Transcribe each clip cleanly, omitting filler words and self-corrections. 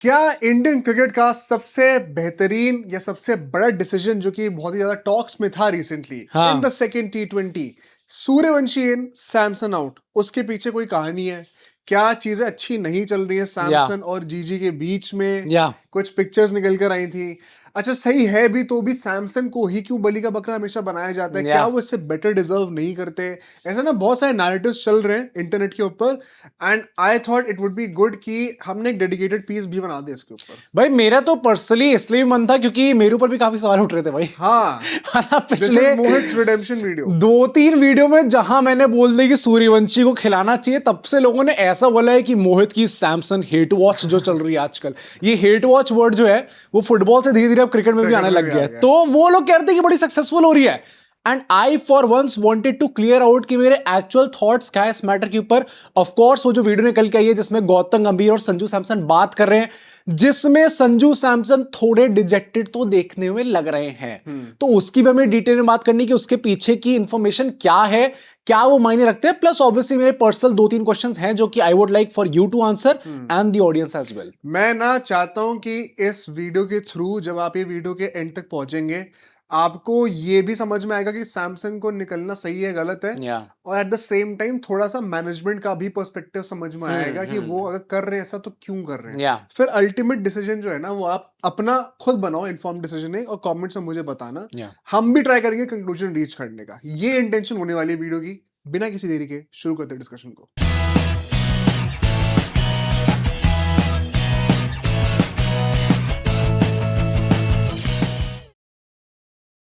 क्या Indian cricket का सबसे बेहतरीन या सबसे बड़ा डिसीजन जो कि बहुत ही ज्यादा टॉक्स में था recently in the second T20, Suryavanshi in Samson out, उसके पीछे कोई कहानी है? क्या चीजें अच्छी नहीं चल रही है सैमसन और जीजी के बीच में? कुछ पिक्चर्स निकल कर आई थी। अच्छा सही है भी, तो भी सैमसन को ही क्यों बलि का बकरा हमेशा बनाया जाता है? क्या वो इससे बेटर डिजर्व नहीं करते? ऐसा ना बहुत सारे नैरेटिव्स चल रहे हैं इंटरनेट के ऊपर, and I thought it would be good कि हमने एक डेडिकेटेड पीस भी बना दे इसके ऊपर। भाई मेरा तो पर्सनली इसलिए मन था क्योंकि मेरे ऊपर भी काफी सवाल उठ रहे थे भाई। हाँ पिछले मोहित रिडेम्पशन वीडियो 2-3 वीडियो में जहां मैंने बोल दिया कि सूर्यवंशी को खिलाना चाहिए, तब से लोगों ने ऐसा बोला है कि मोहित की सैमसन हेट वॉच जो चल रही है आजकल, ये हेट वॉच वर्ड जो है वो फुटबॉल से धीरे धीरे अब क्रिकेट में भी आने लग गया है। तो वो लोग कहते हैं कि बड़ी सक्सेसफुल हो रही है, and I for once wanted to clear out कि मेरे एक्चुअल थॉट्स क्या है इस मैटर के ऊपर। ऑफ कोर्स वो जो वीडियो निकल के आई है जिसमें गौतम गंभीर और संजू सैमसन बात कर रहे हैं, जिसमें संजू सैमसन थोड़े डिजेक्टेड तो देखने में लग रहे हैं, तो उसकी भी हमें डिटेल में बात करनी कि उसके पीछे की इंफॉर्मेशन क्या है, क्या वो मायने रखते हैं। प्लस ऑब्वियसली मेरे पर्सनल 2-3 क्वेश्चंस हैं जो कि I would like for you to answer and the audience as well. मैं ना चाहता हूं कि इस वीडियो के थ्रू जब आप ये वीडियो के एंड तक पहुंचेंगे, आपको ये भी समझ में आएगा कि सैमसंग को निकलना सही है गलत है, और एट द सेम टाइम थोड़ा सा मैनेजमेंट का भी पर्सपेक्टिव समझ में आएगा कि वो अगर कर रहे हैं ऐसा तो क्यों कर रहे हैं। फिर अल्टीमेट डिसीजन जो है ना वो आप अपना खुद बनाओ, इन्फॉर्म डिसीजन, और कमेंट्स में मुझे बताना। हम भी ट्राई करेंगे कंक्लूजन रीच करने का। ये इंटेंशन होने वाली है वीडियो की। बिना किसी देरी के शुरू करते हैं डिस्कशन को।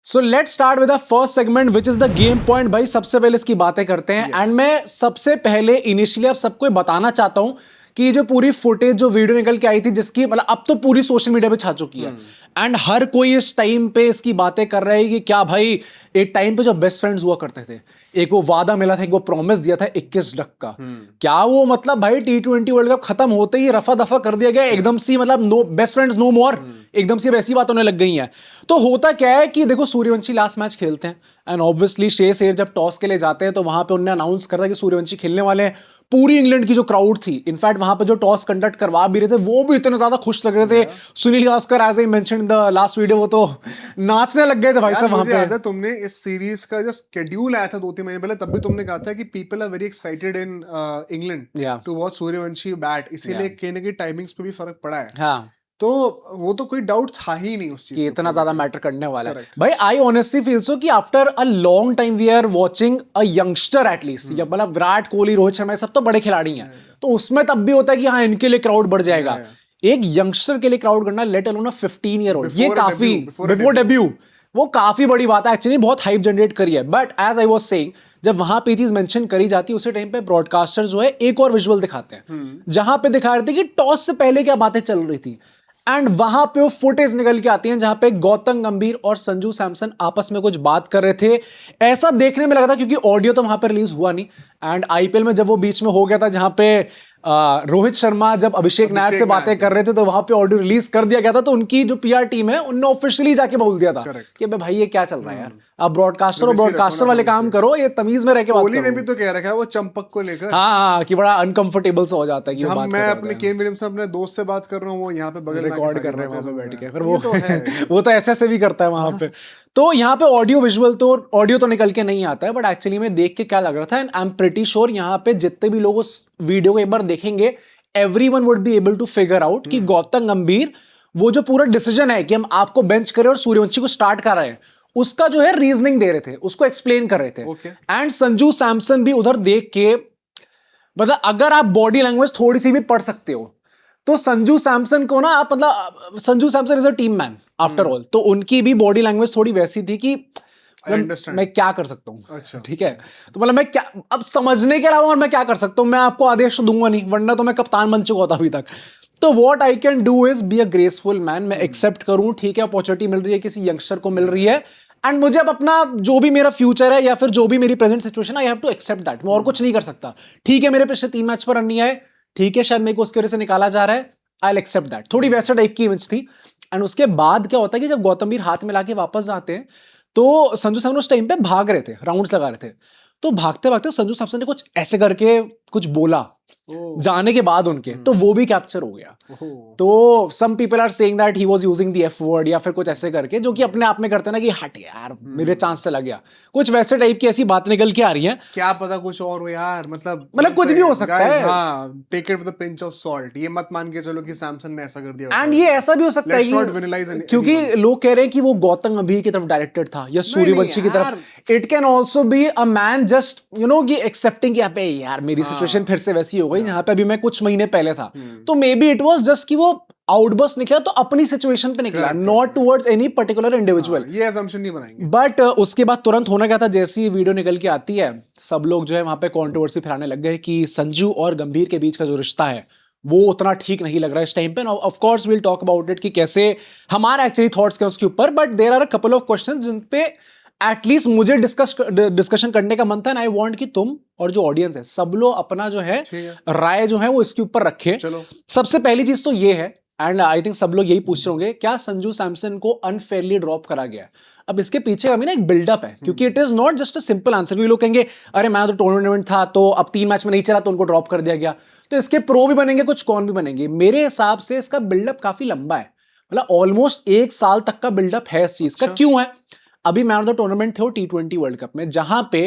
So let's start with the first segment which is the game point. भाई सबसे पहले इसकी बातें करते हैं, एंड मैं सबसे पहले इनिशियली आप सबको बताना चाहता हूं कि ये जो पूरी फुटेज जो वीडियो निकल के आई थी, जिसकी मतलब अब तो पूरी सोशल मीडिया पे छा चुकी है, एंड हर कोई इस टाइम पे इसकी बातें कर रहा है कि क्या भाई एक टाइम पे जो बेस्ट फ्रेंड्स हुआ करते थे, एक वो वादा मिला था, एक वो प्रॉमिस दिया था 21 डक का, क्या वो मतलब भाई T20 वर्ल्ड कप खत्म होते ही रफा दफा कर दिया गया एकदम से, मतलब नो बेस्ट फ्रेंड्स नो मोर, एकदम से ऐसी बात होने लग गई है। तो होता क्या है कि देखो सूर्यवंशी लास्ट मैच खेलते हैं, एंड ऑब्वियसली शेष एयर जब टॉस के लिए जाते हैं तो वहां पे उन्होंने अनाउंस कर दिया कि सूर्यवंशी खेलने वाले हैं। पूरी इंग्लैंड की जो क्राउड थी, इनफैक्ट वहां पे जो टॉस कंडक्ट करवा भी रहे थे वो भी इतने ज्यादा खुश लग रहे थे। Sunil Gavaskar as I mention the last video, वो तो नाचने लग गए थे भाई साहब वहां पे। तुमने इस सीरीज का जो शेड्यूल आया था 2-3 महीने पहले, तब भी तुमने कहा था कि people are very excited in England to watch Suryavanshi bat, इसीलिए कहीं ना कहीं टाइमिंग्स पे भी फर्क पड़ा है। तो वो तो कोई डाउट था ही नहीं उस चीज कि इतना ज्यादा मैटर करने वाला है। भाई आई ऑनेस्टली फील सो कि after a long time we are watching a youngster at least, या मतलब विराट कोहली, रोहित शर्मा, सब तो बड़े खिलाड़ी हैं, तो उसमें तब भी होता है कि हाँ इनके लिए क्राउड बढ़ जाएगा। एक यंगस्टर के लिए क्राउड करना, लेट अलोन 15 ईयर ओल्ड, ये काफी बिफोर डेब्यू, वो काफी बड़ी बात है एक्चुअली, बहुत हाइप जनरेट करी है। But as I was saying, जब वहां पे चीज मेंशन करी जाती है उसी टाइम पे ब्रॉडकास्टर जो है एक और विजुअल दिखाते हैं, जहां पे दिखा रहे थे कि टॉस से पहले क्या बातें चल रही थी, एंड वहां पे वो फुटेज निकल के आती हैं जहां पे गौतम गंभीर और संजू सैमसन आपस में कुछ बात कर रहे थे। ऐसा देखने में लगा था, क्योंकि ऑडियो तो वहां पर रिलीज हुआ नहीं, एंड आईपीएल में जब वो बीच में हो गया था जहां पे रोहित शर्मा जब अभिषेक नायर से बातें कर रहे थे, तो वहां पे ऑडियो रिलीज कर दिया गया था, तो उनकी जो पीआर टीम है उन्होंने ऑफिशियली जाके बोल दिया था कि भाई ये क्या चल रहा है यार, आप ब्रॉडकास्टर वाले काम करो, ये तमीज में रह के बात करो। कोहली ने भी तो कह रखा है वो चंपक को लेकर, हाँ कि बड़ा अनकंफर्टेबल सा हो जाता है कि हम मैं अपने केन विलियम्स से अपने दोस्त से बात कर रहा हूँ, वो यहाँ पे बगल में रिकॉर्ड कर रहे हैं वहां पे बैठ के, फिर वो तो ऐसे भी करता है वहां पे। तो यहाँ पे ऑडियो तो निकल के नहीं आता है, बट एक्चुअली में देख के क्या लग रहा था, and I am pretty sure यहाँ पे जितने भी लोग उस वीडियो को एक बार देखेंगे, everyone would be able to figure out कि गौतम गंभीर वो जो पूरा डिसीजन है कि हम आपको बेंच करें और सूर्यवंशी को स्टार्ट कर रहे हैं, उसका जो है रीजनिंग दे रहे थे, उसको एक्सप्लेन कर रहे थे। एंड संजू सैमसन भी उधर देख के, मतलब अगर आप बॉडी लैंग्वेज थोड़ी सी भी पढ़ सकते हो तो संजू सैमसन को ना आप, मतलब Sanju Samson is a team man after all, तो उनकी भी बॉडी लैंग्वेज थोड़ी वैसी थी कि मैं क्या कर सकता हूँ। अच्छा। ठीक है, तो मतलब मैं क्या, अब समझने के अलावा मैं क्या कर सकता हूँ, मैं आपको आदेश तो दूंगा नहीं, वरना तो मैं कप्तान बन चुका होता अभी तक। तो what I can do is be a graceful man, मैं एक्सेप्ट करूं, ठीक है अपॉर्चुनिटी मिल रही है, किसी यंगस्टर को मिल रही है, एंड मुझे अब अपना जो भी मेरा फ्यूचर है या फिर जो भी मेरी present situation, I have to accept that, मैं और कुछ नहीं कर सकता। ठीक है मेरे पिछले 3 मैच पर रन नहीं आए, ठीक है शायद मेरे को उसकी वजह से निकाला जा रहा है, आई विल एक्सेप्ट दैट। थोड़ी वैसा टाइप की इमेज थी। एंड उसके बाद क्या होता है कि जब गौतम वीर हाथ मिला के वापस आते हैं, तो संजू सैमसन उस टाइम पे भाग रहे थे, राउंड्स लगा रहे थे, तो भागते भागते संजू सैमसन ने कुछ ऐसे करके कुछ बोला जाने के बाद उनके, तो वो भी कैप्चर हो गया। ओह। तो some people are saying that he was using the F word या फिर कुछ ऐसे करके, जो कि अपने आप में करते हैं ना कि हट यार मेरे चांस से लग गया, कुछ वैसे टाइप की ऐसी बात निकल के आ रही है। क्या पता कुछ और हो यार, मतलब कुछ भी हो सकता है। हाँ, take it with a pinch of salt, ये मत मान के चलो कि सैमसन ने ऐसा कर दिया। एंड ये ऐसा भी हो सकता है कि क्योंकि लोग कह रहे हैं कि वो गौतम गंभीर की तरफ डायरेक्टेड था या सूर्यवंशी की तरफ, it can also be a man just you know कि एक्सेप्टिंग कि अबे यार मेरी सिचुएशन फिर से वैसी हो गई जहां पे अभी मैं कुछ महीने पहले था। तो may be it was just कि वो आउटबर्स्ट निकला तो अपनी सिचुएशन पे निकला, not towards any particular individual. ये असम्पशन नहीं बनाएंगे। बट उसके बाद तुरंत होना क्या था, जैसी ये वीडियो निकल के आती है सब लोग जो है वहां पे कंट्रोवर्सी फैलाने लग गए कि संजू और गंभीर के बीच का जो रिश्ता है वो उतना ठीक नहीं लग रहा है इस टाइम पे। Of course will talk about it कि कैसे हमारे एक्चुअली थॉट्स क्या उसके ऊपर, but there are a couple of questions जिन पे एटलीस्ट मुझे डिस्कशन करने का मन था, एंड आई वांट कि तुम और जो ऑडियंस है सब लोग अपना जो है राय जो है वो इसके ऊपर रखे। चलो, सबसे पहली चीज तो ये है, एंड आई थिंक सब लोग यही पूछ रहे होंगे, क्या संजू सैमसन को अनफेयरली ड्रॉप करा गया? अब इसके पीछे अभी ना एक बिल्डअप है, क्योंकि it is not just a simple answer. क्योंकि लोग कहेंगे अरे मैं तो टूर्नामेंट था तो अब 3 मैच में नहीं चला तो उनको ड्रॉप कर दिया गया। तो इसके प्रो भी बनेंगे, कुछ कौन भी बनेंगे। मेरे हिसाब से इसका बिल्डअप काफी लंबा है, मतलब ऑलमोस्ट 1 साल तक का बिल्डअप है इस चीज का। क्यों है? अभी मैन ऑफ द टूर्नामेंट थे वो T20 वर्ल्ड कप में, जहां पे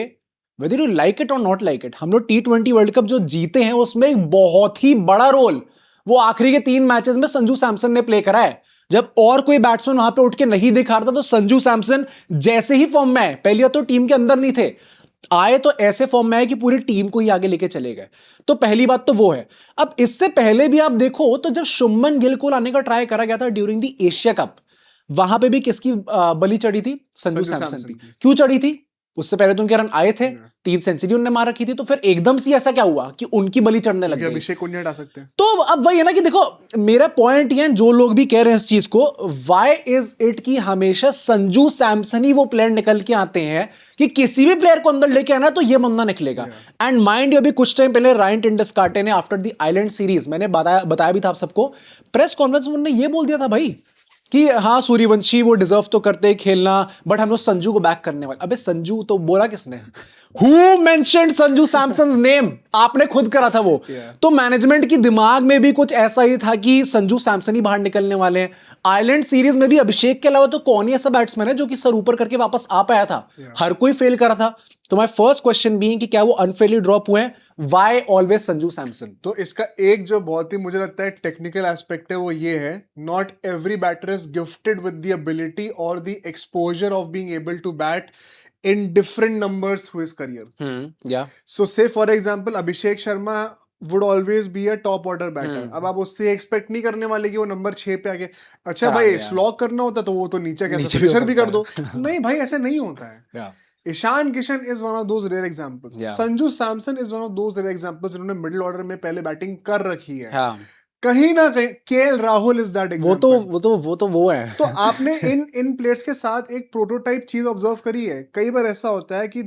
वेदर यू लाइक इट और नॉट लाइक इट, हम लोग T20 वर्ल्ड कप जो जीते हैं उसमें एक बहुत ही बड़ा रोल वो आखिरी के 3 मैचेस में संजू सैमसन ने प्ले करा है। जब और कोई बैट्समैन वहां पे उठ के नहीं दिखा रहा था तो संजू सैमसन जैसे ही फॉर्म में आए, पहले तो टीम के अंदर नहीं थे, आए तो ऐसे फॉर्म में आए कि पूरी टीम को ही आगे लेके चले गए। तो पहली बात तो वो है। अब इससे पहले भी आप देखो तो जब शुभमन गिल को लाने का ट्राई करा गया था ड्यूरिंग द एशिया कप, वहां पे भी किसकी बलि चढ़ी थी? संजू सैमसन की। क्यों चढ़ी थी? उससे पहले तो उनके रन आए थे, 3 सेंचुरी उन्होंने मार रखी थी, तो फिर एकदम से ऐसा क्या हुआ कि उनकी बलि चढ़ने लग गई? अभिषेक को नहीं हटा सकते। तो अब वही है ना कि देखो मेरा पॉइंट ये है, जो लोग भी कह रहे हैं इस चीज को, व्हाई इज इट कि हमेशा संजू सैमसन ही वो प्लेयर निकल के आते हैं कि किसी भी प्लेयर को अंदर लेके आना तो ये बंदा निकलेगा। एंड माइंड यू, अभी कुछ टाइम पहले रायन टेंडुलकर ने आफ्टर द आइलैंड सीरीज, मैंने बताया भी था आप सबको, प्रेस कॉन्फ्रेंस में उन्होंने ये बोल दिया था भाई कि हाँ सूर्यवंशी वो डिजर्व तो करते हैं खेलना, बट हम लोग संजू को बैक करने वाले। अबे संजू तो बोला किसने? Who mentioned Sanju Samson's name? आपने खुद करा था वो। तो मैनेजमेंट की दिमाग में भी कुछ ऐसा ही था कि संजू सैमसन ही बाहर निकलने वाले हैं। आइलैंड सीरीज में भी अभिषेक के अलावा तो कौन ही ऐसा बैट्समैन है जो कि सर ऊपर करके वापस आ पाया था? हर कोई फेल करा था। तो माय फर्स्ट क्वेश्चन बीइंग कि क्या वो अनफेयरली ड्रॉप हुए हैं? Why always Sanju Samson? तो इसका एक जो बहुत ही मुझे लगता है टेक्निकल एस्पेक्ट है वो ये है, not every batter is gifted with the ability और the exposure of being able to bat in different numbers through his career. Yeah. So say for example Abhishek Sharma would always be a top order batter. अब आप उससे expect नहीं करने वाले कि वो number 6 पे आके अच्छा भाई स्लॉग करना होता तो वो तो नीचे कैसे फिनिशर भी कर दो। नहीं भाई, ऐसे नहीं होता है। Ishan Kishan is one of those rare examples. Sanju Samson is one of those rare examples जिन्होंने मिडिल ऑर्डर में पहले बैटिंग कर रखी है। कहीं ना कहीं KL Rahul is that example. वो है। तो आपने इन प्लेयर्स के साथ एक प्रोटोटाइप चीज ऑब्जर्व करी है। कई बार ऐसा होता है कि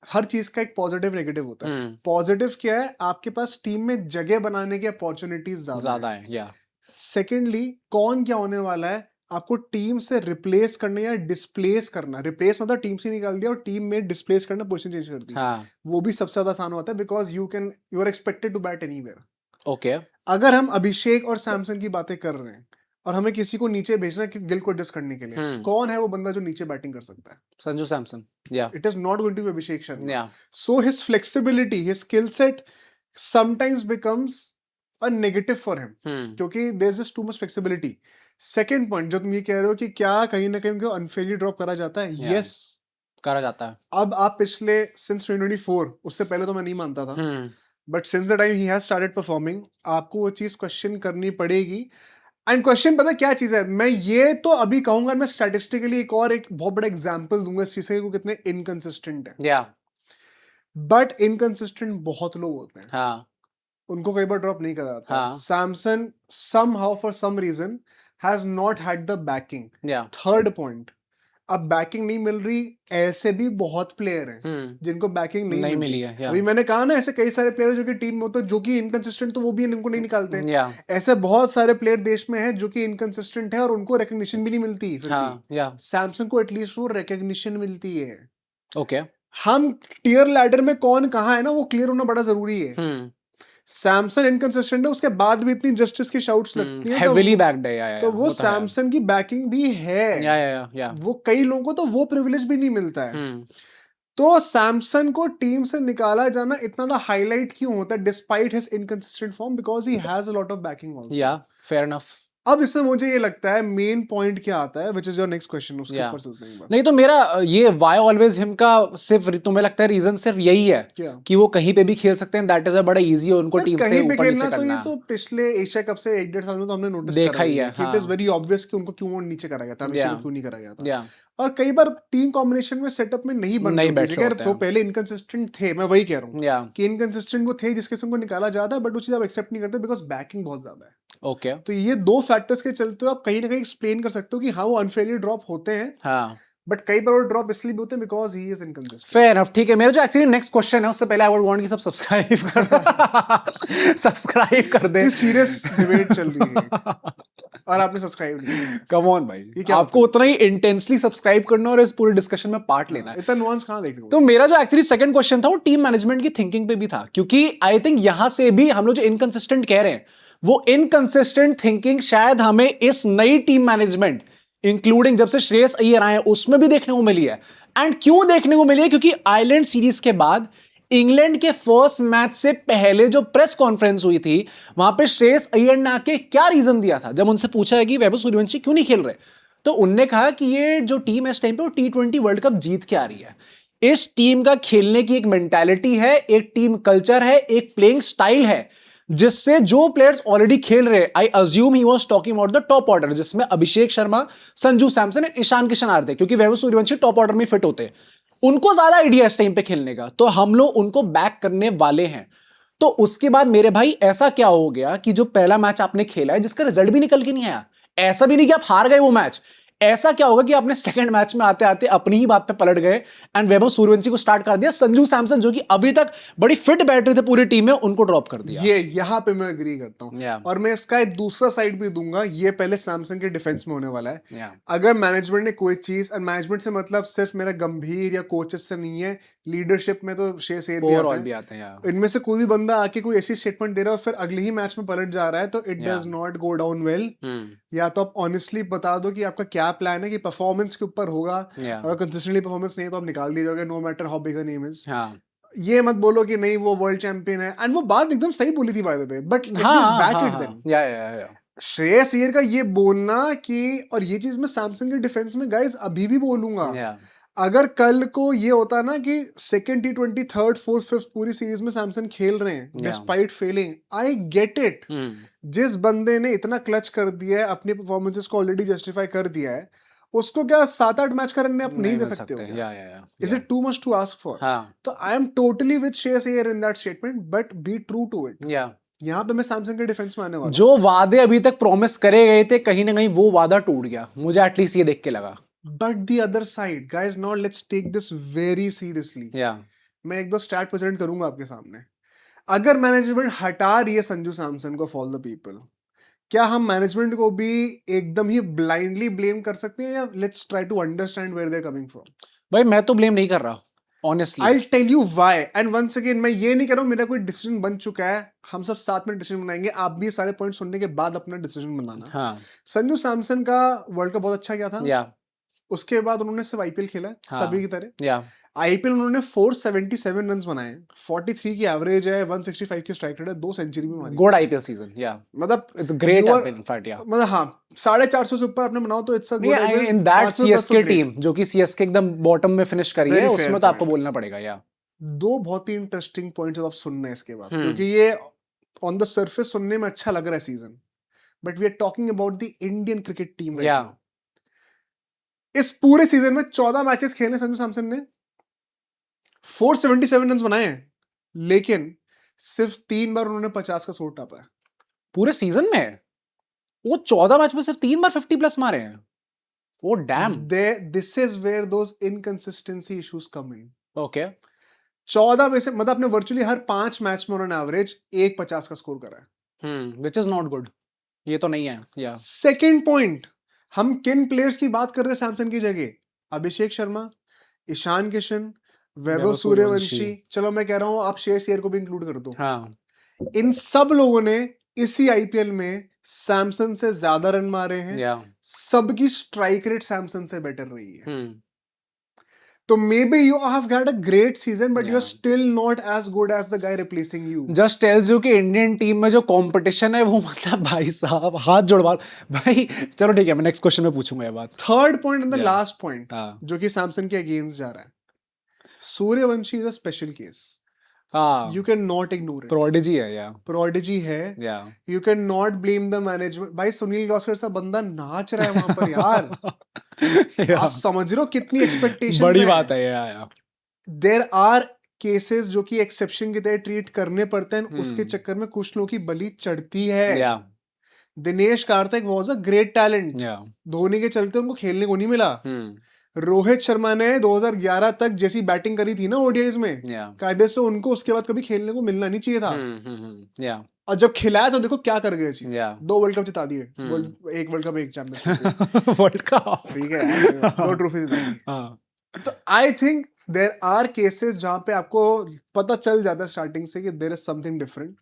हर चीज का एक पॉजिटिव नेगेटिव होता है। पॉजिटिव क्या है? आपके पास टीम में जगह बनाने की अपॉर्चुनिटीज ज्यादा है। सेकेंडली, कौन क्या होने वाला है आपको टीम से रिप्लेस करना या डिस्प्लेस करना। रिप्लेस मतलब टीम से निकाल दिया और टीम में डिस्प्लेस करना, पोजीशन चेंज कर दी। वो भी सबसे ज्यादा आसान होता है because you are expected to bat anywhere. Okay. अगर हम अभिषेक और सैमसन की बातें कर रहे हैं और हमें किसी को नीचे भेजना है गिल को एडजस्ट करने के लिए, कौन है वो बंदा जो नीचे बैटिंग कर सकता है? संजू सैमसन। या it is not going to be Abhishek Sharma. So his flexibility, his skill set sometimes becomes a negative for him क्योंकि there is just too much flexibility. Second point जो तुम ये कह रहे हो कि क्या कहीं ना कहीं उनको अनफेयरली ड्रॉप करा जाता है? यस, करा जाता है। अब आप पिछले सिंस 2024, उससे पहले तो मैं नहीं मानता था, but since the time he has started performing, आपको वो चीज क्वेश्चन करनी पड़ेगी। एंड क्वेश्चन पता क्या चीज है? मैं ये तो अभी कहूंगा, मैं स्टैटिस्टिकली एक बहुत बड़ा एग्जांपल दूंगा इस चीज से वो कितने इनकंसिस्टेंट है। बट इनकंसिस्टेंट बहुत लोग होते हैं। उनको कई बार ड्रॉप नहीं करा जाता। Samson somehow for some reason has not had the backing. Third point, अब बैकिंग नहीं मिल रही, ऐसे भी बहुत प्लेयर हैं जिनको बैकिंग नहीं मिली है। अभी मैंने कहा ना, ऐसे कई सारे प्लेयर जो कि टीम में होते हैं जो कि इनकंसिस्टेंट, तो वो भी इनको नहीं निकालते। ऐसे बहुत सारे प्लेयर देश में हैं जो कि इनकंसिस्टेंट है और उनको रिकॉग्निशन भी नहीं मिलती। सैमसन को एटलीस्ट वो रिकॉग्निशन मिलती है। ओके। हम टियर लैडर में कौन कहाँ है ना, वो क्लियर होना बड़ा जरूरी है। सैमसन इनकंसिस्टेंट है, उसके बाद भी इतनी जस्टिस की शाउट्स लगती हैं, हेवीली बैक्ड है, या तो वो सैमसन की बैकिंग भी है, या वो कई लोगों को तो वो प्रिविलेज भी नहीं मिलता है। तो सैमसन को टीम से निकाला जाना इतना ज़्यादा हाईलाइट क्यों होता है despite his inconsistent form? Because he has a lot of banking also. या फेयर इनफ। अब इसमें मुझे ये लगता है मेन पॉइंट क्या आता है, which is your next question, उसके ऊपर चलते हैं एक बार। नहीं तो मेरा ये व्हाई ऑलवेज हिम का सिर्फ तुम्हें लगता है रीजन सिर्फ यही है क्या? कि वो कहीं पे भी खेल सकते हैं, दैट इज अ बड़ा इजी है उनको टीम से ऊपर नीचे करना। तो ये तो पिछले एशिया कप से 1-1.5 साल में तो हमने नोटिस देखा ही है। इट इज वेरी ऑब्वियस कि उनको क्यों नीचे करा गया था, हमेशा क्यों नहीं करा गया था। Yeah. और कई बार टीम कॉम्बिनेशन में सेटअप में नहीं बन रही थी, अगर वो पहले इनकंसिस्टेंट थे, मैं वही कह रहा हूँ कि इनकंसिस्टेंट वो थे जिसके से उनको निकाला जाता है, बट वो चीज आप एक्सेप्ट नहीं करते बिकॉज बैकिंग बहुत ज्यादा है। ओके तो ये दो फैक्टर्स के चलते आप कहीं ना कहीं एक्सप्लेन कर सकते हो कि हाँ वो अनफेयरली ड्रॉप होते हैं, हाँ, बट कई बार वो ड्रॉप इसलिए भी होते हैं because he is inconsistent. Fair enough, ठीक है। मेरा जो एक्चुअली नेक्स्ट क्वेश्चन है उससे पहले आई वुड वांट कि सब सब्सक्राइब कर दें। सीरियस डिबेट चल रही है और आपने सब्सक्राइब नहीं। कम ऑन भाई, आपको उतना ही इंटेंसली सब्सक्राइब करना और इस पूरे डिस्कशन में पार्ट लेना है। इतना नुआंस कहां देखने को। तो मेरा जो एक्चुअली सेकंड क्वेश्चन था वो टीम मैनेजमेंट की थिंकिंग पे भी था, क्योंकि आई थिंक यहां से भी हम लोग जो इनकंसिस्टेंट कह रहे हैं वो इनकंसिस्टेंट थिंकिंग शायद हमें इस नई टीम मैनेजमेंट इंक्लूडिंग जब से श्रेयस अय्यर आए उसमें भी देखने को मिली है। एंड क्यों देखने को मिली है? क्योंकि आयरलैंड सीरीज के बाद इंग्लैंड के फर्स्ट मैच से पहले जो प्रेस कॉन्फ्रेंस हुई थी वहां पे श्रेयस अय्यर ने आके क्या रीजन दिया था जब उनसे पूछा है कि वैभव सूर्यवंशी क्यों नहीं खेल रहे, तो उनने कहा कि ये जो टीम है इस टाइम पे वो T20 वर्ल्ड कप जीत के आ रही है। इस टीम का खेलने की एक मेंटालिटी है, एक टीम कल्चर है, एक प्लेइंग स्टाइल है जिससे जो प्लेयर्स ऑलरेडी खेल रहे, I assume he was talking about the top order, जिसमें अभिषेक शर्मा, संजू सैमसन एंड ईशान किशन आते, क्योंकि वैभव सूर्यवंशी टॉप ऑर्डर में फिट होते, उनको ज्यादा आइडिया इस टाइम पे खेलने का, तो हम लोग उनको बैक करने वाले हैं। तो उसके बाद मेरे भाई ऐसा क्या हो गया कि जो पहला मैच आपने खेला है जिसका रिजल्ट भी निकल के नहीं आया, ऐसा भी नहीं कि आप हार गए वो मैच, ऐसा क्या होगा कि आपने सेकंड मैच में आते आते अपनी ही बात पे पलट गए एंड वैभव सूर्यवंशी को स्टार्ट कर दिया, संजू सैमसन जो कि अभी तक बड़ी फिट बैठ रहे थे पूरी टीम में उनको ड्रॉप कर दिया। ये यहाँ पे मैं एग्री करता हूँ और मैं इसका एक दूसरा साइड भी दूंगा, ये पहले सैमसन के डिफेंस में होने वाला है। अगर मैनेजमेंट ने कोई चीज, और मैनेजमेंट से मतलब सिर्फ मेरा गंभीर या कोचेस से नहीं है, लीडरशिप में तो श्रेयस अय्यर भी आते हैं, इनमें से कोई भी बंदा आके कोई ऐसी स्टेटमेंट दे रहा है और फिर अगले ही मैच में पलट जा रहा है, तो it does not go down well. या तो आप ऑनेस्टली बता दो कि आपका क्या प्लान है, कि परफॉर्मेंस के ऊपर होगा, अगर कंसिस्टेंटली परफॉर्मेंस नहीं है तो आप निकाल दिए जाओगे, no matter how big a name is. ये मत बोलो कि नहीं वो वर्ल्ड चैंपियन है, एंड वो बात एकदम सही बोली थी by the way, but back it then. Shreyas Iyer का ये बोलना कि, और ये चीज मैं सैमसन के डिफेंस में गाइस अभी भी बोलूंगा, अगर कल को ये होता ना कि second T20, third, fourth, fifth पूरी सीरीज में सैमसन खेल रहे हैं despite failing, I get it. जिस बंदे ने इतना क्लच कर दिया है, अपनी परफॉर्मेंसेस को ऑलरेडी जस्टिफाई कर दिया है, उसको क्या 7-8 मैच का रन आप नहीं दे सकते हो? Is it too much to ask for? तो I am totally with Shreyas Iyer in that statement, but be true to it. यहाँ पे मैं सैमसंग के डिफेंस में आने वाला, जो वादे अभी तक प्रॉमिस करे गए थे कहीं ना कहीं वो वादा टूट गया, मुझे एटलीस्ट ये देख के लगा। But the other side, guys, now let's take this very seriously. मैं एक दो स्टैट प्रेजेंट करूंगा आपके सामने। अगर मैनेजमेंट हटा रही है संजू सैमसन को फॉर द पीपल, क्या हम मैनेजमेंट को भी एकदम ही ब्लाइंडली ब्लेम कर सकते हैं, या let's try to understand where they are coming from? भाई मैं तो ब्लेम नहीं कर रहा honestly. I'll tell you why. And once again, मैं ये नहीं कह रहा हूँ मेरा कोई डिसीजन बन चुका है, हम सब साथ में डिसीजन बनाएंगे, आप भी सारे पॉइंट सुनने के बाद अपना डिसीजन बनाना। संजू सैमसन का वर्ल्ड कप बहुत अच्छा गया था, उसके बाद उन्होंने सिर्फ आईपीएल खेला, सभी की तरह। आईपीएल उन्होंने 477 रन्स बनाए, 43 की एवरेज है, 165 की स्ट्राइक रेट है, 2 सेंचुरी भी मारी। गुड आईपीएल सीजन, मतलब it's great IPL in fact, मतलब हाँ 450 से ऊपर आपने बनाओ तो it's a good IPL. In that CSK team जो कि सीएसके एकदम बॉटम में फिनिश करी है, उसमें तो आपको बोलना पड़ेगा। दो बहुत ही इंटरेस्टिंग पॉइंट्स अब आप सुनना है इसके बाद, क्योंकि ये ऑन द सरफेस सुनने में अच्छा लग रहा है season, but we are talking about the Indian cricket team right now. इस पूरे सीजन में 14 मैचेस खेले संजू सैमसन ने, 477 रन बनाए हैं, लेकिन सिर्फ 3 बार उन्होंने 50 का स्कोर टापा है पूरे सीजन में। वो 14 मैच में सिर्फ 3 बार 50 प्लस मारे हैं। वो damn, this is where those inconsistency issues come in. Okay 14 में से मतलब आपने वर्चुअली हर 5 मैच में उन्होंने एवरेज 150 का स्कोर करा है, व्हिच इज नॉट गुड। ये तो नहीं है। सेकंड पॉइंट, हम किन प्लेयर्स की बात कर रहे हैं सैमसन की जगह? अभिषेक शर्मा, ईशान किशन, वैभव सूर्यवंशी, चलो मैं कह रहा हूं आप श्रेयस अय्यर को भी इंक्लूड कर दो। इन सब लोगों ने इसी आईपीएल में सैमसन से ज्यादा रन मारे हैं। सबकी स्ट्राइक रेट सैमसन से बेटर रही है। तो may be you have had a great season, but you're still not as good as the guy replacing you. Just tells you कि इंडियन टीम में जो कंपटीशन है वो मतलब भाई साहब हाथ जोड़वा भाई। चलो ठीक है, मैं नेक्स्ट क्वेश्चन में पूछूंगा ये बात। Third point and the last point जो कि सैमसन के अगेंस्ट जा रहा है, Suryavanshi is a special case. You can not ignore it. Prodigy है या प्रोडिजी है। You can not blame the management. भाई सुनील गावस्कर सा बंदा नाच रहा है वहां पर यार। आप समझ रहे हो कितनी एक्सपेक्टेशन बड़ी बात है यार। There are केसेस जो कि एक्सेप्शन की तरह ट्रीट करने पड़ते हैं, उसके चक्कर में कुछ लोगों की बलि चढ़ती है। Dinesh Karthik was a great talent, Dhoni के चलते उनको खेलने को नहीं मिला। रोहित शर्मा ने 2011 तक जैसी बैटिंग करी थी ना ओडीआईज में, कायदे से उनको उसके बाद कभी खेलने को मिलना नहीं चाहिए था। और जब खिलाया तो देखो क्या कर गए जी। 2 वर्ल्ड कप जिता दिए, 1 world cup 1 champions world cup, ठीक है, 2 ट्रॉफी जिता दी। तो I think there are cases जहां पे आपको पता चल जाता है स्टार्टिंग से कि there is something different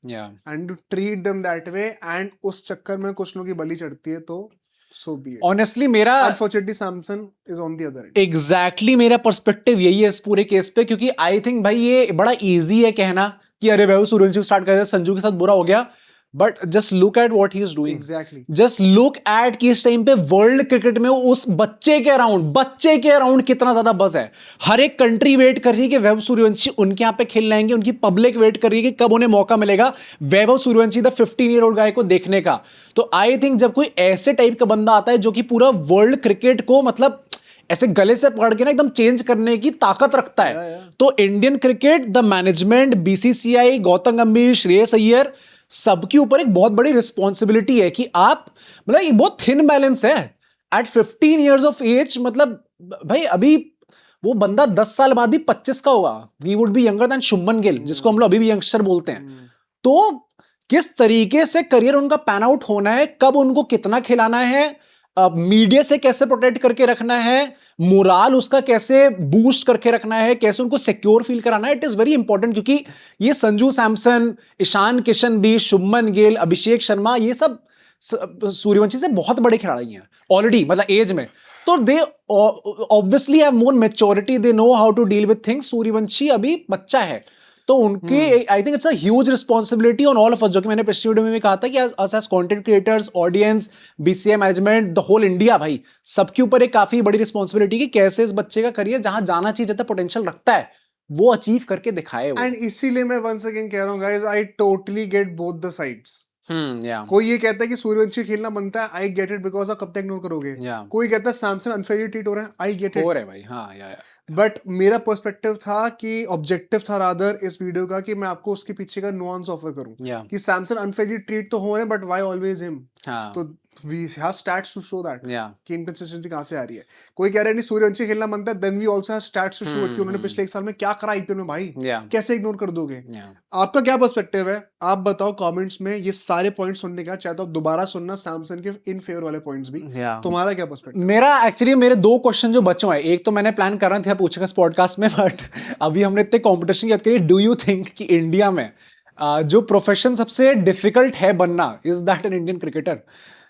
and to treat them that way, and उस चक्कर में कुछ लोगों की बलि चढ़ती है तो so be it. Honestly मेरा unfortunately Samson is on the other end. Exactly मेरा पर्सपेक्टिव यही है इस पूरे केस पे, क्योंकि आई थिंक भाई ये बड़ा इजी है कहना कि अरे वैभव सूर्यवंशी स्टार्ट कर दिया, संजू के साथ बुरा हो गया, but just look at what he is doing. Exactly, just look at कि इस टाइम पे वर्ल्ड क्रिकेट में उस बच्चे के अराउंड कितना ज्यादा बज़ है। हर एक कंट्री वेट कर रही है कि वैभव सूर्यवंशी उनके यहाँ पे खेलने आएंगे, उनकी पब्लिक वेट कर रही है कि कब उन्हें मौका मिलेगा वैभव सूर्यवंशी द 15-year-old गाय को देखने का। तो आई थिंक जब कोई ऐसे टाइप का बंदा आता है जो कि पूरा वर्ल्ड क्रिकेट को मतलब ऐसे गले से पकड़ के ना एकदम चेंज करने की ताकत रखता है, तो Indian cricket, the management, BCCI, Gautam गंभीर, श्रेयस अय्यर, सबके ऊपर एक बहुत बड़ी रिस्पॉन्सिबिलिटी है कि आप मतलब एक बहुत थिन बैलेंस है एट 15 years of age। मतलब भाई अभी वो बंदा 10 साल बाद ही 25 का होगा, he would be younger than Shubman Gill, जिसको हम लोग अभी भी यंगस्टर बोलते हैं। तो किस तरीके से करियर उनका पैन आउट होना है, कब उनको कितना खिलाना है, मीडिया से कैसे प्रोटेक्ट करके रखना है, मोराल उसका कैसे बूस्ट करके रखना है, कैसे उनको सिक्योर फील कराना है, इट इज वेरी इंपॉर्टेंट। क्योंकि ये संजू सैमसन, ईशान किशन भी, शुभमन गिल, अभिषेक शर्मा, ये सब सूर्यवंशी से बहुत बड़े खिलाड़ी हैं ऑलरेडी, मतलब एज में। तो they obviously have more maturity, they know how to deal with things. Suryavanshi अभी बच्चा है, तो उनके I think it's a huge responsibility on all of us, जो कि मैंने पिछली वीडियो में भी कहा था कि us as content creators, audience, BCCI management, the whole India, भाई सबके ऊपर एक काफी बड़ी रिस्पॉन्सिबिलिटी कि कैसे इस बच्चे का करियर जहां जाना चाहिए, जितना पोटेंशियल रखता है, वो अचीव करके दिखाए। एंड इसीलिए मैं वंस अगेन कह रहा हूं guys, I totally get both the sides. कोई ये कहता है कि सूर्यवंशी खेलना बनता है, आई गेट इट, बिकॉज आप कब तक इग्नोर करोगे। कोई कहता है सैमसन अनफेयरली ट्रीट हो रहा है, आई गेट इट, हो रहा है भाई। हाँ, बट मेरा पर्सपेक्टिव था कि ऑब्जेक्टिव था रादर इस वीडियो का कि मैं आपको उसके पीछे का नुआंस ऑफर करूं कि सैमसन अनफेयरली ट्रीट तो हो रहे हैं, बट व्हाई ऑलवेज हिम। तो we have stats to show that कि inconsistency कहां से आ रही है। कोई कह रहा है नहीं सूर्यवंशी खेलना बनता है, then we also have stats to show it कि उन्होंने पिछले 1 साल में क्या करा आईपीएल में, भाई कैसे इग्नोर कर दोगे। आपका क्या पर्सपेक्टिव है, आप बताओ कमेंट्स में। ये सारे पॉइंट्स सुनने का चाहे तो आप दोबारा सुनना सैमसन के इन फेवर वाले पॉइंट्स भी। तुम्हारा क्या पर्सपेक्टिव? मेरा एक्चुअली मेरे 2 क्वेश्चन जो बचे हैं, एक तो मैंने प्लान कर रहा था पूछेगा इस पॉडकास्ट में, बट अभी हमने इतने कॉम्पिटिशन की बात करी। डू यू थिंक कि इंडिया में जो प्रोफेशन सबसे डिफिकल्ट है बनना, is that an Indian cricketer?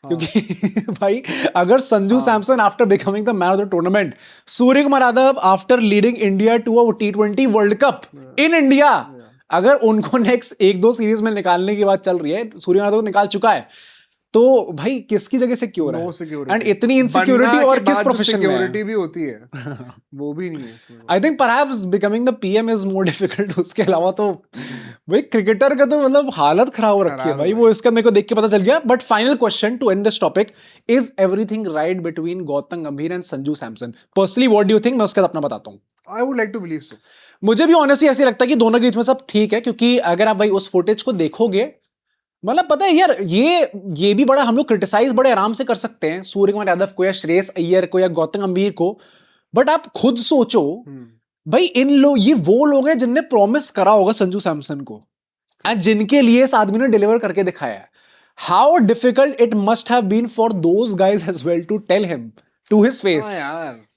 क्योंकि भाई अगर Sanju Samson after becoming the man of the tournament, Surya Kumar Yadav after leading India to a T20 world cup in India, अगर उनको नेक्स्ट 1-2 सीरीज में निकालने की बात चल रही है, सूर्य यादव निकाल चुका है, तो भाई किसकी जगह सिक्योर है? एंड इतनी इनसिक्योरिटी और किस प्रोफेशन में सिक्योरिटी भी होती है वो भी नहीं है इसमें। I think perhaps becoming the PM is more difficult. उसके अलावा तो भाई क्रिकेटर का तो मतलब हालत खराब हो रखी है भाई, वो इसका मेरे को देख के पता चल गया। But final question to end this topic, is everything right between Gautam Gambhir and Sanju Samson? Personally what do you think? मैं उसके बाद अपना बताता हूँ। I would like to believe so. मुझे भी ऑनेस्टली ऐसे लगता है कि दोनों के बीच में सब ठीक है, क्योंकि अगर आप भाई उस फुटेज को देखोगे, मतलब पता है यार, ये भी बड़ा हम लोग क्रिटिसाइज बड़े आराम से कर सकते हैं सूर्य कुमार यादव को या श्रेयस अय्यर को या गौतम गंभीर को, बट आप खुद सोचो भाई, इन लोग, ये वो लोग हैं जिनने प्रॉमिस करा होगा संजू सैमसन को, एंड जिनके लिए इस आदमी ने डिलीवर करके दिखाया है। How difficult it must have been for those guys as well to tell him to his face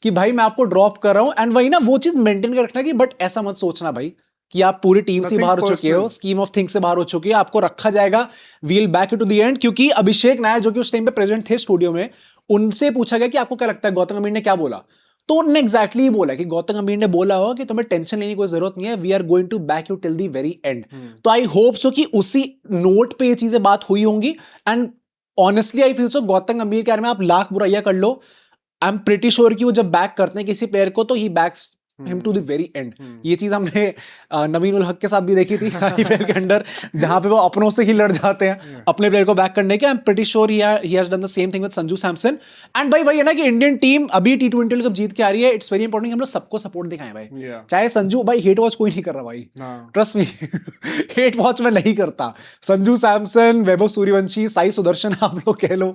कि भाई मैं आपको ड्रॉप कर रहा हूं, एंड वही ना वो चीज मेंटेन कर रखना कि बट ऐसा मत सोचना भाई, कि आप पूरी टीम से Nothing बाहर हो चुके हो, personal. स्कीम ऑफ थिंग्स से बाहर हो चुके हो, आपको रखा जाएगा, we'll back to the end. क्योंकि अभिषेक नायर जो कि उस टाइम पे प्रेजेंट थे स्टूडियो में, उनसे पूछा गया कि आपको क्या लगता है गौतम गंभीर ने क्या बोला, तो उन्होंने एग्जैक्टली बोला कि गौतम गंभीर ने बोला होगा कि तुम्हें टेंशन लेने की कोई जरूरत नहीं है, we are going to back you till the very end. तो आई होप सो कि उसी नोट पे ये चीजें बात हुई होंगी। And honestly I feel so Gautam गंभीर के बारे में आप लाख बुराइयां कर लो, आई एम प्रिटी श्योर कि वो जब बैक करते हैं किसी प्लेयर को तो ही backs him to the very end. ये चीज हमने नवीन उल हक के साथ भी देखी थी आईपीएल के अंदर, जहां पे वो अपनों से ही लड़ जाते हैं अपने प्लेयर को बैक करने के। I am pretty sure he has done the same thing with Sanju Samson. And भाई वही है ना कि इंडियन टीम अभी T20 वर्ल्ड कप जीत के आ रही है, इट्स वेरी इंपॉर्टेंट हम लोग सबको सपोर्ट दिखाएं भाई। चाहे संजू भाई, हेट वॉच कोई नहीं कर रहा भाई, ट्रस्ट मी हेट वॉच में नहीं करता। संजू सैमसन, वैभव सूर्यवंशी, साई सुदर्शन आप लोग कह लो,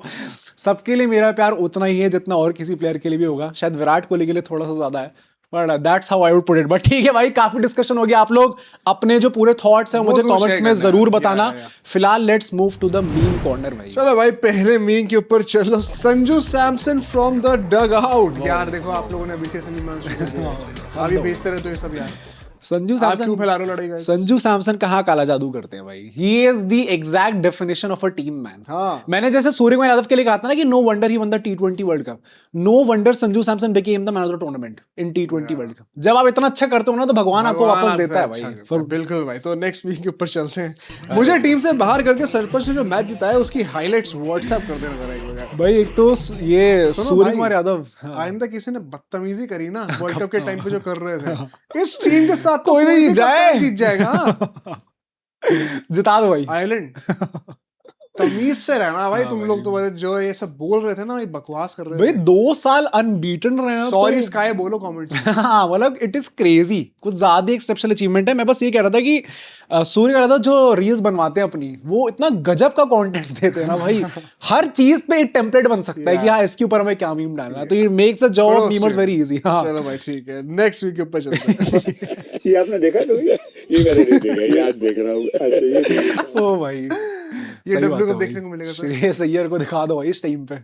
सबके लिए मेरा प्यार उतना ही है जितना और किसी प्लेयर के लिए भी होगा। शायद विराट कोहली के लिए थोड़ा सा ज्यादा है, but that's how I would put it. But ठीक है भाई, काफी डिस्कशन हो गया। आप लोग अपने जो पूरे थॉट्स हैं मुझे कमेंट्स में जरूर बताना। फिलहाल let's move to the meme corner भाई। चलो भाई, पहले मीम के ऊपर चलो। Sanju Samson from the dugout. यार देखो, आप लोगों ने अभी से अभी भेजते रहते हो ये सब यार। संजू सैमसन, संजू सैमसन कहाँ काला जादू करते हैं भाई। He is the exact definition of a team man. मैंने जैसे सूर्यकुमार यादव के लिए कहा था ना कि no wonder he won the T20 world cup, no wonder Sanju Samson became the man of the tournament in T20 world cup. जब आप इतना अच्छा करते हो ना तो भगवान आपको वापस देता है भाई। बिल्कुल भाई। तो नेक्स्ट वीक के ऊपर चलते हैं। मुझे टीम से बाहर करके सरपंच ने जो मैच जिताया उसकी हाइलाइट्स व्हाट्सएप कर देना जरा भाई। एक तो ये सूर्यकुमार यादव, आइंदा किसी ने बदतमीजी करी ना वर्ल्ड कप के टाइम पे जो कर रहे थे, इस टीम के साथ कोई भी जीत जाएगा। जिता दो भाई आयरलैंड। तमीज से रहना भाई। तुम लोग तो जो ये सब बोल रहे थे ना, ये बकवास कर रहे थे भाई। 2 साल अनबीटन रहे हैं। सॉरी स्काई बोलो कमेंट्स में। हाँ मतलब इट इज क्रेजी, कुछ ज्यादा एक्सेप्शनल अचीवमेंट है। मैं बस ये कह रहा था कि सूर्य कह रहा था जो रील्स बनवाते हैं अपनी, वो इतना गजब का कंटेंट देते हैं ना भाई। हर चीज पे एक टेम्पलेट बन सकता है कि हाँ इसके ऊपर हमें क्या मीम डालना है, तो ये makes the job of memers very easy. चलो भाई ठीक है, नेक्स्ट वीक के ऊपर चलते हैं। ये आपने देखा कभी? ये मैंने नहीं देखा, याद देख रहा हूँ। अच्छा ओ भाई, ये डब्ल्यू को देखने को मिलेगा। श्रेयस अय्यर को दिखा दो भाई इस टाइम पे,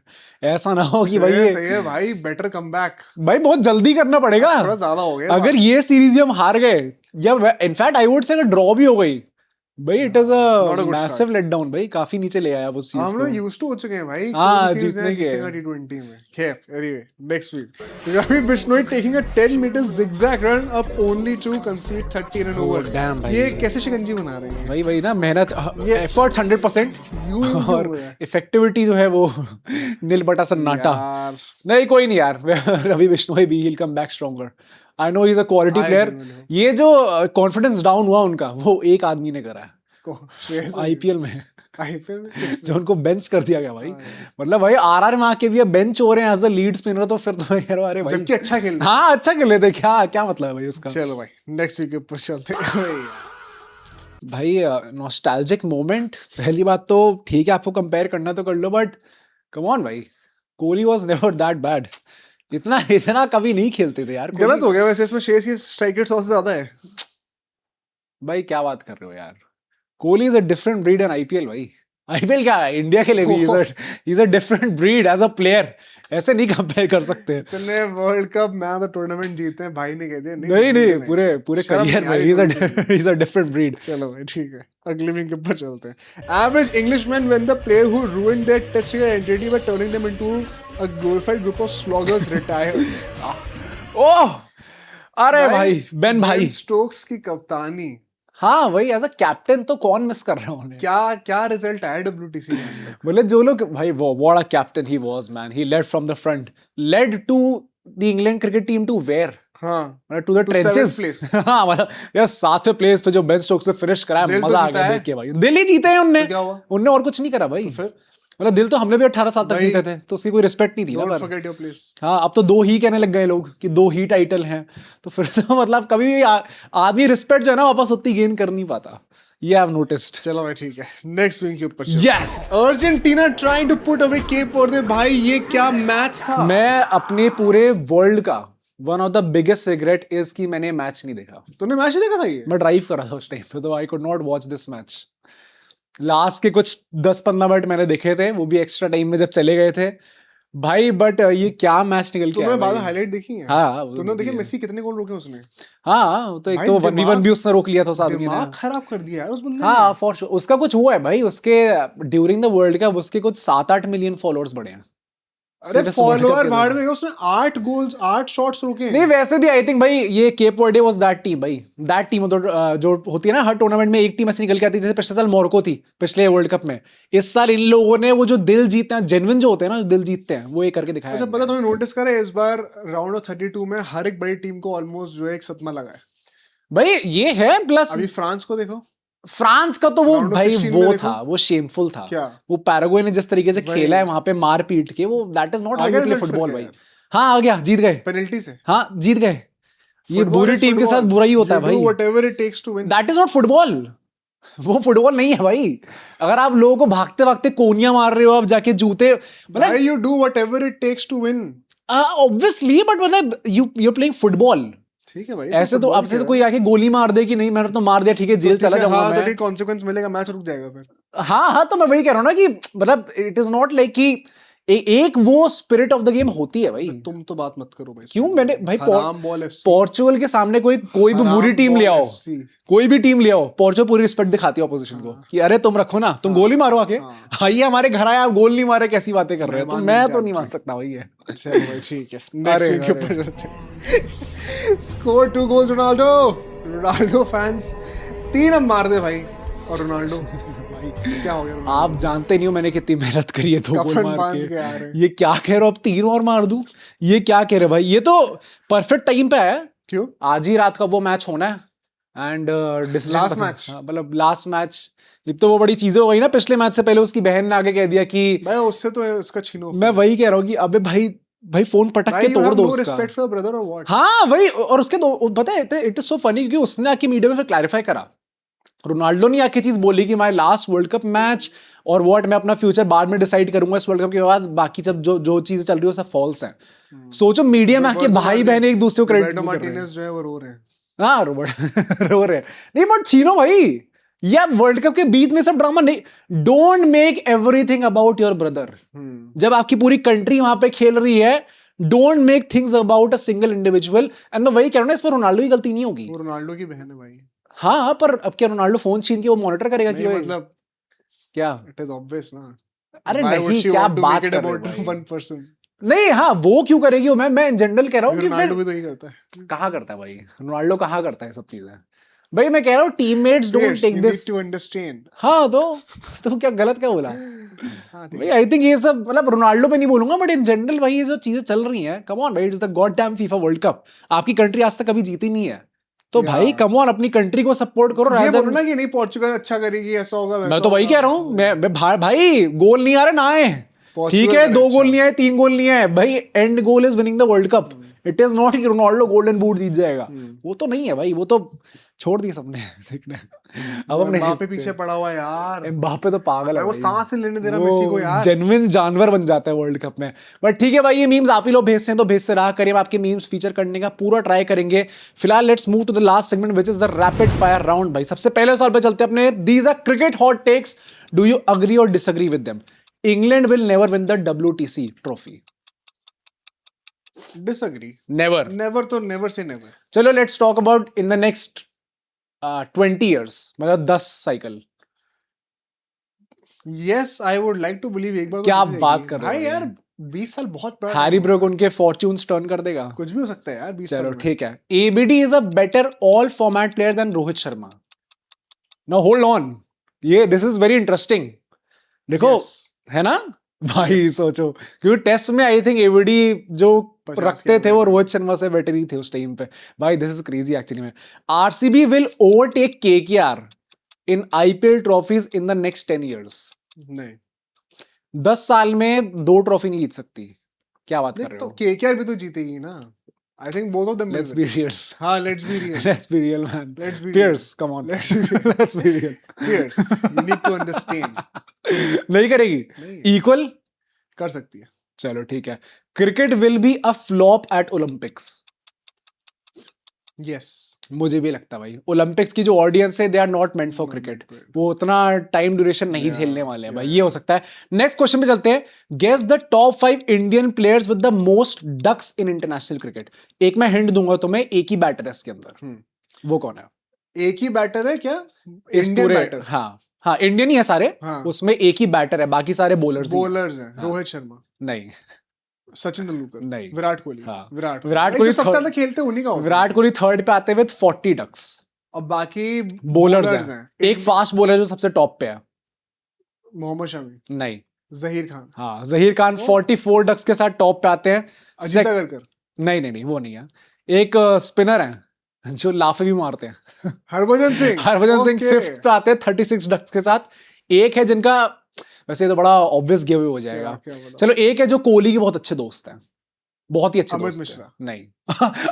ऐसा ना हो कि भाई ये भाई बेटर कमबैक भाई बहुत जल्दी करना पड़ेगा, थोड़ा ज्यादा हो गया। अगर ये सीरीज भी हम हार गए या इनफैक्ट आई वुड से अगर ड्रॉ भी हो गई भाई, it is a massive let down भाई। काफी नीचे ले आया उस चीज को। हम लोग यूज्ड टू हो चुके हैं भाई। हां जीतने के T20 में। खैर anyway, next week Ravi Bishnoi taking a 10 metre zigzag run up only to concede 30 run over. ये कैसे शिकंजी बना रहे हैं भाई? वही ना, मेहनत, ये एफर्ट्स 100% और इफेक्टिविटी जो है वो नील बटा सन्नाटा। नहीं कोई नहीं यार, रवि बिश्नोई भी he'll come back stronger. I know he is a quality player. ये जो कॉन्फिडेंस डाउन हुआ उनका, वो एक आदमी ने करा है आईपीएल में जो उनको बेंच कर दिया गया भाई। मतलब भाई आरआर में आके भी बेंच हो रहे हैं एज अ लीड स्पिनर, तो फिर तो यार अरे भाई जबकि अच्छा खेल, हाँ अच्छा खेले थे, क्या मतलब है भाई उसका। चलो भाई नेक्स्ट वीक के ऊपर चलते हैं भाई। नॉस्टैल्जिक मोमेंट, पहली बात तो ठीक है आपको कंपेयर करना तो कर लो, बट कम ऑन भाई, Kohli was never that bad. इतना कभी नहीं खेलते थे यार। गलत हो गया वैसे, इसमें 6 स्ट्राइक रेट 100 से ज्यादा है भाई। क्या बात कर रहे हो यार, Kohli is a different breed in IPL भाई। आईपीएल क्या है, इंडिया के लिए भी is a different breed as a player, ऐसे नहीं कंपेयर कर सकते। इतने world cup man of the tournament जीते हैं भाई ने कह दिया नहीं पूरे करियर में he is a different breed. चलो भाई ठीक है, अगले वीक के ऊपर चलते हैं। Average Englishman when the player who ruined their test identity by turning them into a glorified group of sloggers retires. Oh अरे भाई बेन स्टोक्स की कप्तानी। हाँ वही, एज अ कैप्टन तो कौन मिस कर रहा है। क्या रिजल्ट आया WTC में? बोले जो लोग भाई, वो what a captain he was man. He led from the front, led to the England cricket team to where, हाँ टू द ट्रेंचेस। हाँ मतलब यार 7वें प्लेस पे जो बेन स्टोक्स से फिनिश कराया, मजा आ गया देख के भाई। दिल्ली जीते हैं उनने और कुछ नहीं करा भाई। फिर मतलब दिल तो हमने भी 18 साल तक जीते थे, तो उसकी कोई रिस्पेक्ट नहीं थी ना। हाँ अब तो 2 ही कहने लग गए लोग कि 2 ही टाइटल हैं, तो फिर तो मतलब कभी भी आदमी रिस्पेक्ट जो है ना वापस उतनी गेन कर नहीं पाता। ये आई हैव नोटिस्ड। चलो भाई ठीक है, नेक्स्ट विंग के ऊपर yes, Argentina trying to put away Cape Verde. भाई ये क्या मैच था। मैं अपने पूरे वर्ल्ड का one of the biggest regret is कि मैंने मैच नहीं देखा। तूने मैच नहीं देखा था? ये मैं ड्राइव कर रहा था उस टाइम पे, तो I could not watch this match. Last के कुछ 10-15 मिनट मैंने देखे थे, वो भी एक्स्ट्रा टाइम में जब चले गए थे। भाई बट ये क्या मैच निकल के तुमने आया बाद में भाई। हाईलाइट देखी है? हाँ वो तुमने देखी देखी है। मेसी कितने गोल रोके उसने? हाँ तो एक भाई तो 1v1 दिमाग- भी उसने रोक लिया था उस आदमी ने। दिमाग खराब कर दिया यार उस बंदे हाँ ने। फॉर श्योर उसका कुछ हुआ है भाई, उसके ड्यूरिंग द वर्ल्ड कप उसके कुछ 7-8 मिलियन फॉलोअर्स बढ़े हैं। अरे सिर्फ इस World Cup फॉलोअर के भाड़ दौरान। में गया, उसने 8 गोल्स 8 शॉट्स रोके नहीं हैं। वैसे भी आई थिंक भाई ये Cape Verde was that team भाई, दैट टीम जो होती है ना हर टूर्नामेंट में एक टीम ऐसे निकल के आती है, जैसे पिछले साल मोरक्को थी पिछले वर्ल्ड कप में, इस साल इन लोगों ने वो जो दिल जीते हैं जेन्युइन जो होते हैं ना जो दिल जीतते हैं वो ये करके दिखाया अच्छा है। पता तुमने नोटिस करा है इस बार राउंड ऑफ 32 में हर एक बड़ी टीम को ऑलमोस्ट जो है एक सदमा लगा है। भाई ये है प्लस अभी फ्रांस को देखो, फ्रांस का तो वो Round of भाई 16 में वो देखो। था, वो शेमफुल था। क्या? वो पैराग्वे ने जिस तरीके से वही। खेला है वहां पे मार पीट के, वो दैट इज नॉट आ हाउ गया यू प्ले result फिर फुटबॉल क्या भाई। यार? हाँ आ गया, जीत गए। पेनल्टी से। हाँ जीत गए। ये Football बुरी is टीम के साथ football. बुरा ही होता है You do भाई। whatever it takes to win. That is not football. वो फुटबॉल नहीं है भाई। अगर आप लोगों को भागते भागते कोनियां मार रहे हो, आप जाके जूते मतलब Why you do whatever it takes to win? Obviously but मतलब यू प्लेइंग फुटबॉल। ठीक है भाई, ऐसे तो football अब से तो क्या कोई है? आके गोली मार दे कि नहीं मैंने तो मार दिया ठीक है जेल ठीक चला है, जाऊंगा हाँ, तो मैं। ठीक कॉन्सिक्वेंस मिलेगा, मैच रुक जाएगा फिर। हाँ तो मैं वही कह रहा हूँ ना कि मतलब इट इज नॉट लाइक कि एक वो स्पिरिट ऑफ द गेम होती है भाई। तुम तो बात मत करो भाई। क्यों मैंने भाई हराम बॉल एफसी, पोर्चुगल के सामने कोई भी हराम बुरी टीम ले बॉल आओ, FC। कोई भी टीम ले आओ, पोर्चुगल पूरी रिस्पेक्ट दिखाती है ऑपोजिशन को कि अरे तुम रखो ना, तुम गोली मारो आके। आइए हमारे घर आए, आप गोल नहीं मारे, कैसी बातें कर रहे हो? तो मैं तो नहीं मान सकता भाई ये। चलो भाई ठीक है, नेक्स्ट अरे, वीक के ऊपर चलते हैं। Score 2 goals Ronaldo. Ronaldo fans 3 अब मार दे भाई। और रोनाल्डो भाई क्या हो गया रोनाल्डो? आप जानते नहीं हो मैंने कितनी मेहनत करी है 2 गोल कफन मार बांध के आ रहे हैं। के। ये क्या कह रहे हो, अब 3 और मार दूं? ये क्या कह रहे हो भाई? ये तो परफेक्ट टाइम पे आया। क्यों? आज ही रात का वो मैच होना है एंड Last match? मतलब लास्ट मैच। ये तो वो बड़ी चीजें हो गई ना, पिछले मैच से पहले उसकी बहन ने आगे कह दिया कि भाई उससे तो उसका छीनो। मैं वही कह रहा हूँ कि अबे भाई फोन पटक के तोड़ दो उसका। रिस्पेक्ट फॉर ब्रदर और व्हाट? हाँ वही, और उसके पता है इट इज सो फनी क्योंकि उसने आके मीडिया में फिर क्लैरिफाई करा। रोनाल्डो ने आके चीज बोली कि my last world cup match और व्हाट, मैं अपना फ्यूचर बाद में डिसाइड करूंगा इस वर्ल्ड कप के बाद, बाकी सब जो चीजें चल रही है वो सब फॉल्स है। सोचो मीडिया में आके भाई बहन एक दूसरे को क्रेडिट रोबर्टो कर रहे हैं। मार्टिनेज जो है वो रो रहे हैं। हाँ रोबर्ट रो रहे हैं। नहीं बट छीनो भाई, या वर्ल्ड कप के बीच में सब ड्रामा नहीं। Don't make everything about your brother. जब आपकी पूरी कंट्री वहां पे खेल रही है, don't make things about a single individual. And मैं वही कह रहा हूँ ना, इस पर रोनाल्डो की गलती नहीं होगी। वो रोनाल्डो की बहन है भाई। हाँ पर अब क्या रोनाल्डो फोन छीन के वो मॉनिटर करेगा कि नहीं भाई मतलब क्या? इट इज ऑब्वियस ना। अरे Why would नहीं, she क्या want to बात make it कर रहे हो about भाई? one person? नहीं हाँ वो क्यों करेगी वो, मैं इन जनरल कह रहा हूँ कि रोनाल्डो फिर भी तो ही करता है। कहाँ करता है भाई रोनाल्डो, कहाँ करता है सब चीजें भाई। मैं कह रहा हूँ teammates don't Yes, take you this. need to understand. हाँ तो क्या गलत क्या बोला हाँ, ठीक भाई? आई थिंक ये सब मतलब रोनाल्डो पे नहीं बोलूंगा बट इन जनरल भाई ये जो चीजें चल रही हैं, कम ऑन भाई, it is the god damn FIFA world cup. आपकी कंट्री आज तक कभी जीती नहीं है, तो भाई कम ऑन अपनी कंट्री को सपोर्ट करो। ये rather बोलो than- ना कि नहीं पोर्चुगल अच्छा करेगी, ऐसा होगा वैसा मैं तो वही होगा। कह रहा हूँ, मैं भाई गोल नहीं आ रहे ना आए, पोर्चुगल ठीक है, करे 2 अच्छा। गोल नहीं आए 3 गोल नहीं आए भाई, and goal is winning the world cup. It is not कि रोनाल्डो गोल्डन बूट जीत जाएगा, वो तो नहीं है भाई, वो तो छोड़ दिया सबने देखना। अब हमने एम्बापे पीछे पड़ा हुआ है यार। एम्बापे तो पागल है वो भाई। सांस नहीं लेने दे रहा मेसी को यार। जेन्युइन जानवर बन जाता है वर्ल्ड कप में। बट ठीक है भाई, ये मीम्स आप ही लोग भेजते हैं तो भेजते रहा करिए, हम आपके मीम्स फीचर करने का पूरा ट्राई करेंगे। फिलहाल let's move to the last segment which is the rapid fire round. भाई सबसे पहले सवाल पे चलते हैं अपने, these are cricket hot takes, do you agree और disagree with them? England will never win the WTC trophy. Disagree. Never. Never तो नेवर से नेवर। चलो let's talk about in the next 20 years, मतलब 10 साइकिल। Yes I would like to believe एक बार तो क्या जीत बात जाएगी। कर रहे हो भाई भाई? यार 20 साल बहुत बड़ा हैरी time ब्रूक है। उनके फॉर्च्यून्स टर्न कर देगा। कुछ भी हो सकता है यार 20 साल चलो में। ठीक है, ABD is a better all format player than Rohit Sharma. Now hold on, ये दिस इज वेरी इंटरेस्टिंग। देखो Yes. है ना भाई, सोचो क्योंकि टेस्ट में आई थिंक ABD जो 50 रखते के थे वो रोहित शर्मा से बेटर ही थे उस टाइम पे। भाई दिस इज क्रेजी एक्चुअली में। RCB will overtake KKR in IPL trophies in the next 10 years। नहीं 10 साल में 2 ट्रॉफी नहीं जीत सकती, क्या बात कर देख रहे तो हो? केकेआर भी तो जीतेगी ना। I think both of them let's be real, हाँ let's be real. Let's be real man. Let's be Pierce come on, let's be real. Pierce, you need to understand. नहीं करेगी, नहीं इक्वल कर सकती है। चलो ठीक है। Cricket will be a flop eight Olympics. Yes मुझे भी लगता है भाई, ओलंपिक्स की जो ऑडियंस है they are not meant for cricket, वो उतना टाइम ड्यूरेशन नहीं झेलने वाले हैं भाई, ये हो सकता है। नेक्स्ट क्वेश्चन पे चलते हैं, guess the top 5 Indian players with the most ducks in international cricket. एक मैं हिंट दूंगा तुम्हें, एक ही बैटर है इसके अंदर, वो कौन है? एक ही बैटर है क्या? इस इंडियन पूरे, बैटर? हाँ इंडियन ही है सारे, हाँ। उसमें एक ही बैटर है, बाकी सारे बॉलर्स हैं। रोहित शर्मा नहीं, सचिन तेंदुलकर नहीं, विराट कोहली। हाँ। विराट विराट कोहली कोहली सबसे ज्यादा खेलते उन्हीं का होता है। विराट कोहली थर्ड पे आते हैं विद 40 डक्स, और बाकी बॉलर्स हैं। एक फास्ट बॉलर जो सबसे टॉप पे है, मोहम्मद शमी नहीं, जहीर खान। हाँ जहीर खान 44 डक्स के साथ टॉप पे आते हैं। अजीत अगरकर। नहीं वो नहीं है। एक स्पिनर है जो लाफे भी मारते हैं, हरभजन सिंह। हरभजन सिंह 5th पे आते हैं 36 डक्स के साथ। एक है जिनका, वैसे तो बड़ा ऑब्वियस गिव हो जाएगा, चलो एक है जो कोहली के बहुत अच्छे दोस्त हैं, बहुत ही अच्छे अमित दोस्त मिश्रा। हैं। नहीं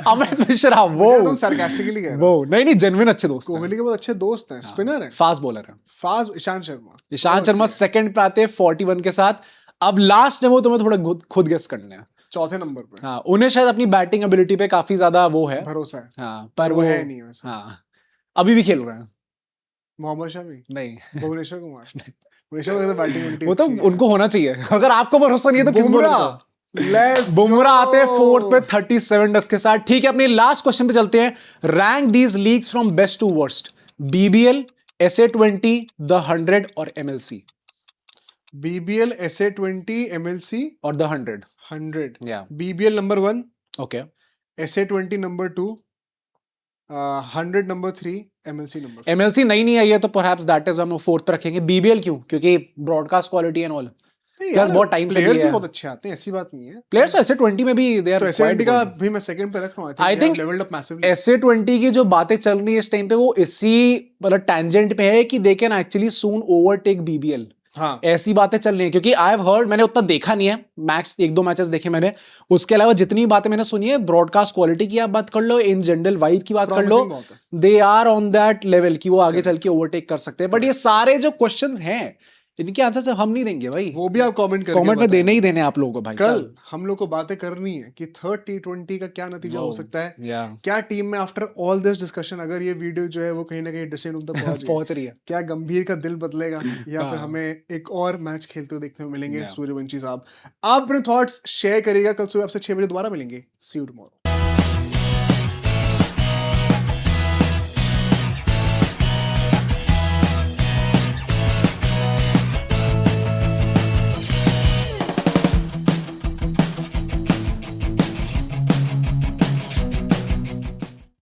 अमित मिश्रा, वो तुम sarcastically कह रहे हो। वो नहीं जेन्युइन अच्छे दोस्त हैं। कोहली के बहुत अच्छे दोस्त हैं, स्पिनर है, फास्ट बॉलर है। फास्ट ईशांत शर्मा। ईशांत शर्मा सेकंड पे आते हैं 41 के साथ। अब लास्ट है वो तुम्हें थोड़ा खुद गेस करने हैं, चौथे नंबर पे। हाँ उन्हें शायद अपनी बैटिंग एबिलिटी पे काफी ज्यादा वो है, भरोसा है। हाँ पर वो है नहीं वैसे। हाँ अभी भी खेल रहे हैं। मोहम्मद शमी नहीं, भुवनेश्वर कुमार। भुवनेश्वर कुमार बैटिंग वो तो उनको होना चाहिए, अगर आपको भरोसा नहीं है तो किस बॉलर का? बुमराह आते हैं 4th पे 37 डक्स के साथ। ठीक है, अपने लास्ट क्वेश्चन पे चलते हैं। Rank these leagues from best to worst, BBL, SA20, the 100 और MLC। BBL, SA20, MLC और the 100। Yeah. BBL number 1, okay, SA20 number 2, 100 number 3, MLC number 4। MLC नहीं आई है तो परहैप्स दैट इज हम 4th पे रखेंगे। BBL क्यों? क्योंकि broadcast quality and all, plus बहुत टाइम से प्लेयर्स भी बहुत अच्छे आते हैं, ऐसी बात नहीं है। प्लेयर्स तो SA20 में भी दे आर, तो SA20 का भी मैं सेकंड पे रख रहा हूं। I think levelled up massively. SA20 की जो बातें चल रही है इस टाइम पे वो इसी मतलब टेंजेंट पे है कि they can actually soon overtake BBL। हाँ, ऐसी बातें चल रही है, क्योंकि आई हैव हर्ड, मैंने उतना देखा नहीं है मैच, 1-2 मैचेस देखे मैंने, उसके अलावा जितनी बातें मैंने सुनी है, ब्रॉडकास्ट क्वालिटी की आप बात कर लो, इन जनरल वाइब की बात कर लो, they are on that level कि वो आगे चल के ओवरटेक कर सकते हैं। बट ये सारे जो क्वेश्चंस हैं इनके आंसर से हम नहीं देंगे भाई, वो भी आप कमेंट में देने ही देने आप लोगों को भाई। कल हम लोग को बातें करनी है कि थर्ड T20 का क्या नतीजा हो सकता है, क्या टीम में आफ्टर ऑल दिस डिस्कशन अगर ये वीडियो जो है वो कहीं ना कहीं ड्रेसिंग रूम तक पहुंच रही है, क्या गंभीर का दिल बदलेगा या फिर हमें एक और मैच खेलते हुए देखने को मिलेंगे। सूर्यवंशी साहब, आप अपने थॉट्स शेयर करिएगा। कल सुबह आपसे 6 बजे दोबारा मिलेंगे। सी यू टुमारो।